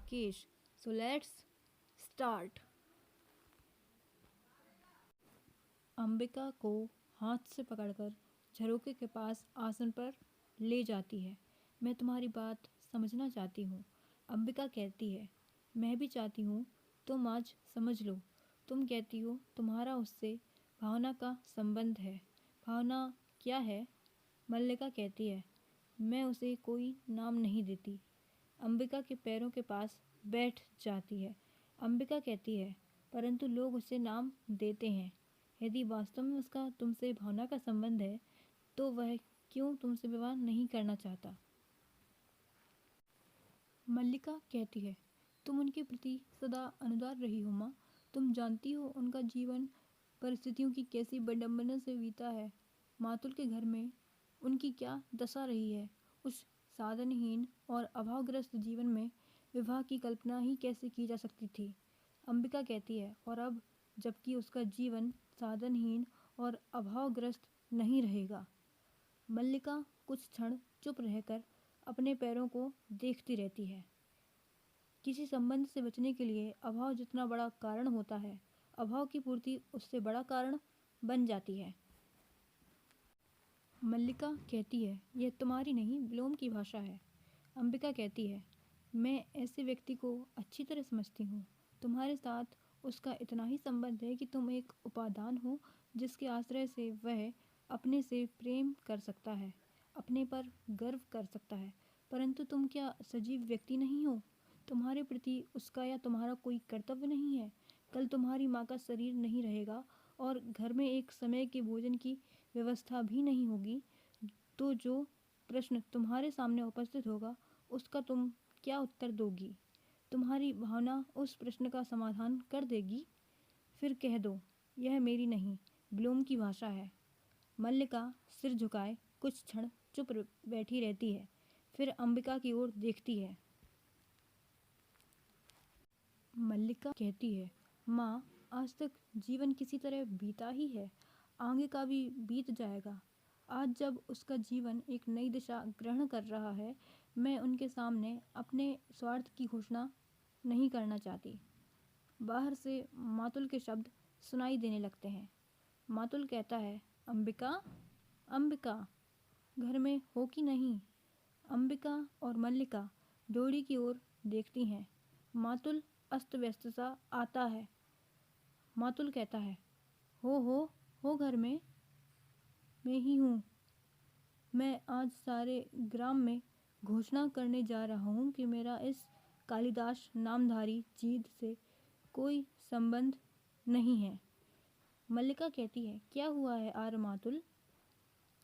Rakesh. So let's start. Ambika को हाथ से पकड़कर झरोखे के पास आसन पर ले जाती है। मैं तुम्हारी बात समझना चाहती हूँ। अंबिका कहती है, मैं भी चाहती हूँ, तुम आज समझ लो। तुम कहती हो तुम्हारा उससे भावना का संबंध है। भावना क्या है? मल्लिका कहती है, मैं उसे कोई नाम नहीं देती। अंबिका के पैरों के पास बैठ जाती है। अंबिका कहती है, परंतु लोग उसे नाम देते हैं। यदि वास्तव में उसका तुमसे भावना का संबंध है तो वह क्यों तुमसे विवाह नहीं करना चाहता? मल्लिका कहती है, तुम उनके प्रति सदा अनुदार रही हो माँ। तुम जानती हो उनका जीवन परिस्थितियों की कैसी विडंबना से बीता है। मातुल के घर में उनकी क्या दशा रही है। उस साधनहीन और अभावग्रस्त जीवन में विवाह की कल्पना ही कैसे की जा सकती थी। अंबिका कहती है, और अब जबकि उसका जीवन साधनहीन और अभावग्रस्त नहीं रहेगा। मल्लिका कुछ क्षण चुप रहकर अपने पैरों को देखती रहती है। किसी संबंध से बचने के लिए अभाव जितना बड़ा कारण होता है, अभाव की पूर्ति उससे बड़ा कारण बन जाती है। मल्लिका कहती है, यह तुम्हारी नहीं विलोम की भाषा है। अंबिका कहती है, मैं ऐसे व्यक्ति को अच्छी तरह समझती हूँ। तुम्हारे साथ उसका इतना ही संबंध है कि तुम एक उपादान हो जिसके आश्रय से वह अपने से प्रेम कर सकता है, अपने पर गर्व कर सकता है। परंतु तुम क्या सजीव व्यक्ति नहीं हो? तुम्हारे प्रति उसका या तुम्हारा कोई कर्तव्य नहीं है? कल तुम्हारी माँ का शरीर नहीं रहेगा और घर में एक समय के भोजन की व्यवस्था भी नहीं होगी, तो जो प्रश्न तुम्हारे सामने उपस्थित होगा उसका तुम क्या उत्तर दोगी? तुम्हारी भावना उस प्रश्न का समाधान कर देगी। फिर कह दो, यह मेरी नहीं विलोम की भाषा है। मल्लिका सिर झुकाए कुछ क्षण चुप बैठी रहती है, फिर अंबिका की ओर देखती है। मल्लिका कहती है, माँ, आज तक जीवन किसी तरह बीता ही है, आगे का भी बीत जाएगा। आज जब उसका जीवन एक नई दिशा ग्रहण कर रहा है, मैं उनके सामने अपने स्वार्थ की घोषणा नहीं करना चाहती। बाहर से मातुल के शब्द सुनाई देने लगते हैं। मातुल कहता है, अंबिका, अंबिका, घर में हो कि नहीं? अंबिका और मल्लिका डोरी की ओर देखती हैं। मातुल अस्त व्यस्त सा आता है। मातुल कहता है, हो घर में, मैं ही हूँ। मैं आज सारे ग्राम में घोषणा करने जा रहा हूँ कि मेरा इस कालिदास नामधारी जीद से कोई संबंध नहीं है। मल्लिका कहती है, क्या हुआ है आर मातुल?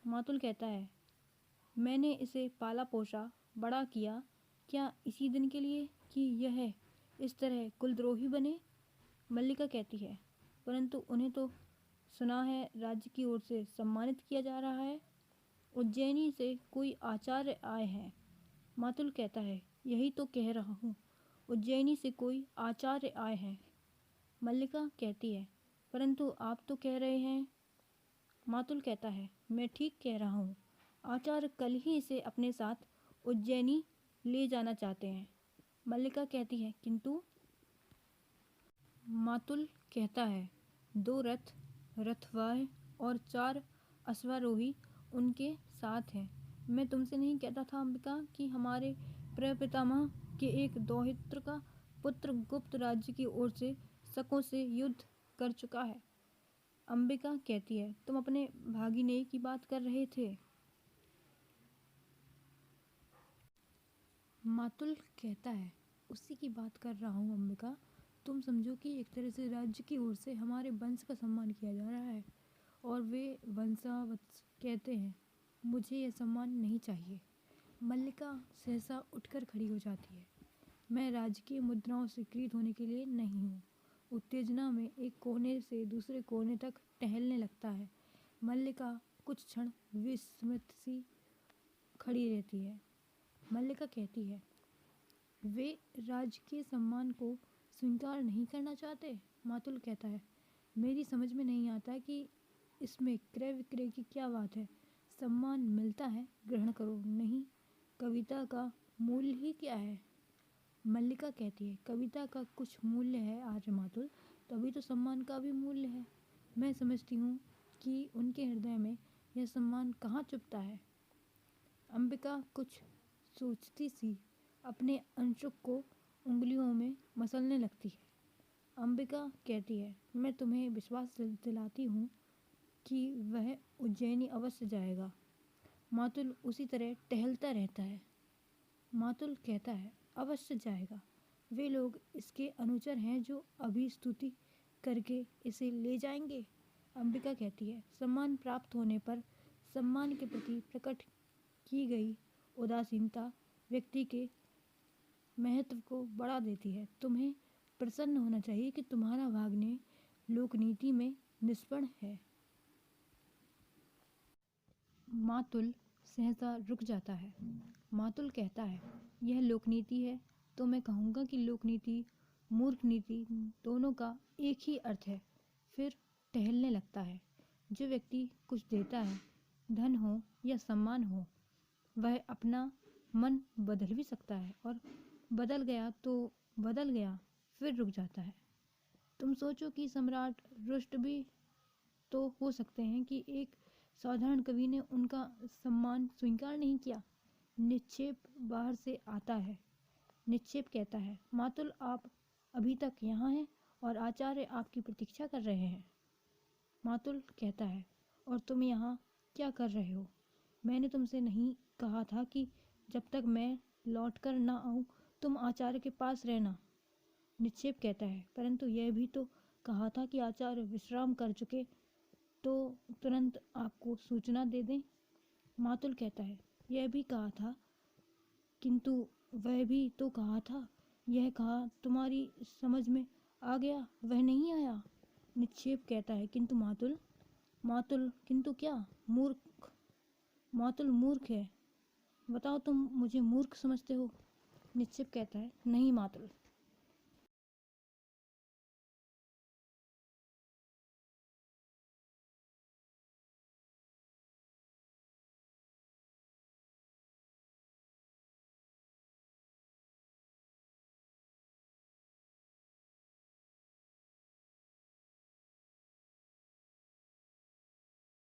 मातुल कहता है, मैंने इसे पाला पोसा बड़ा किया, क्या इसी दिन के लिए कि यह इस तरह कुलद्रोही बने? मल्लिका कहती है, परंतु उन्हें तो सुना है राज्य की ओर से सम्मानित किया जा रहा है। उज्जैनी से कोई आचार्य आए हैं। मातुल कहता है, यही तो कह रहा हूँ, उज्जैनी से कोई आचार्य आए हैं। मल्लिका कहती है, परंतु आप तो कह रहे हैं। मातुल कहता है, मैं ठीक कह रहा हूँ। आचार्य कल ही इसे अपने साथ उज्जैनी ले जाना चाहते हैं। मल्लिका कहती है, किंतु? मातुल कहता है, 2 रथ, रथवाह और 4 अश्वारोही उनके साथ हैं। मैं तुमसे नहीं कहता था अंबिका कि हमारे प्रपितामह के एक दौहित्र का पुत्र गुप्त राज्य की ओर से शकों से युद्ध कर चुका है। अंबिका कहती है, तुम अपने भागिने की बात कर रहे थे। मातुल कहता है, उसी की बात कर रहा हूँ अंबिका। तुम समझो कि एक तरह से राज्य की ओर से हमारे वंश का सम्मान किया जा रहा है और वे वंशावत कहते हैं। मुझे यह सम्मान नहीं चाहिए। मल्लिका सहसा उठकर खड़ी हो जाती है। मैं राजकीय मुद्राओं से क्रीत होने के लिए नहीं हूँ। उत्तेजना में एक कोने से दूसरे कोने तक टहलने लगता है। मल्लिका कुछ क्षण विस्मित सी खड़ी रहती है। मल्लिका कहती है, वे राजकीय सम्मान को स्वीकार नहीं करना चाहते? मातुल कहता है, मेरी समझ में नहीं आता कि इसमें क्रय विक्रय की क्या बात है। सम्मान मिलता है, ग्रहण करो, नहीं कविता का मूल्य ही क्या है? मल्लिका कहती है, कविता का कुछ मूल्य है आर्य मातुल, तभी तो सम्मान का भी मूल्य है। मैं समझती हूँ कि उनके हृदय में यह सम्मान कहाँ चुपता है। अंबिका कुछ सोचती सी अपने अंशुक को उंगलियों में मसलने लगती है। अंबिका कहती है, मैं तुम्हें विश्वास दिलाती हूँ कि वह उज्जैनी अवश्य जाएगा। मातुल उसी तरह टहलता रहता है। मातुल कहता है, अवश्य जाएगा। वे लोग इसके अनुचर हैं जो अभी स्तुति करके इसे ले जाएंगे। अंबिका कहती है, सम्मान प्राप्त होने पर सम्मान के प्रति प्रकट की गई उदासीनता व्यक्ति के महत्व को बढ़ा देती है। तुम्हें प्रसन्न होना चाहिए कि तुम्हारा भाग्ने लोकनीति में निष्पण है। मातुल सहसा रुक जाता है। मातुल कहता है, यह लोकनीति है तो मैं कहूँगा कि लोकनीति मूर्ख नीति दोनों का एक ही अर्थ है। फिर टहलने लगता है। जो व्यक्ति कुछ देता है, धन हो या सम्मान हो, वह अपना मन बदल भी सकता है, और बदल गया तो बदल गया, फिर रुक जाता है। तुम सोचो कि सम्राट रुष्ट भी तो हो सकते हैं कि एक साधारण कवि ने उनका सम्मान स्वीकार नहीं किया। निक्षेप बाहर से आता है। निक्षेप कहता है, मातुल आप अभी तक यहाँ हैं और आचार्य आपकी प्रतीक्षा कर रहे हैं। मातुल कहता है, और तुम यहाँ क्या कर रहे हो? मैंने तुमसे नहीं कहा था कि जब तक मैं लौट कर ना आऊँ तुम आचार्य के पास रहना। निक्षेप कहता है, परंतु यह भी तो कहा था कि आचार्य विश्राम कर चुके तो तुरंत आपको सूचना दे दें। मातुल कहता है, यह भी कहा था, किंतु वह भी तो कहा था। यह कहा तुम्हारी समझ में आ गया, वह नहीं आया। निक्षेप कहता है, किंतु मातुल। मातुल किंतु क्या? मूर्ख। मातुल मूर्ख है। बताओ, तुम मुझे मूर्ख समझते हो? निक्षेप कहता है, नहीं मातुल,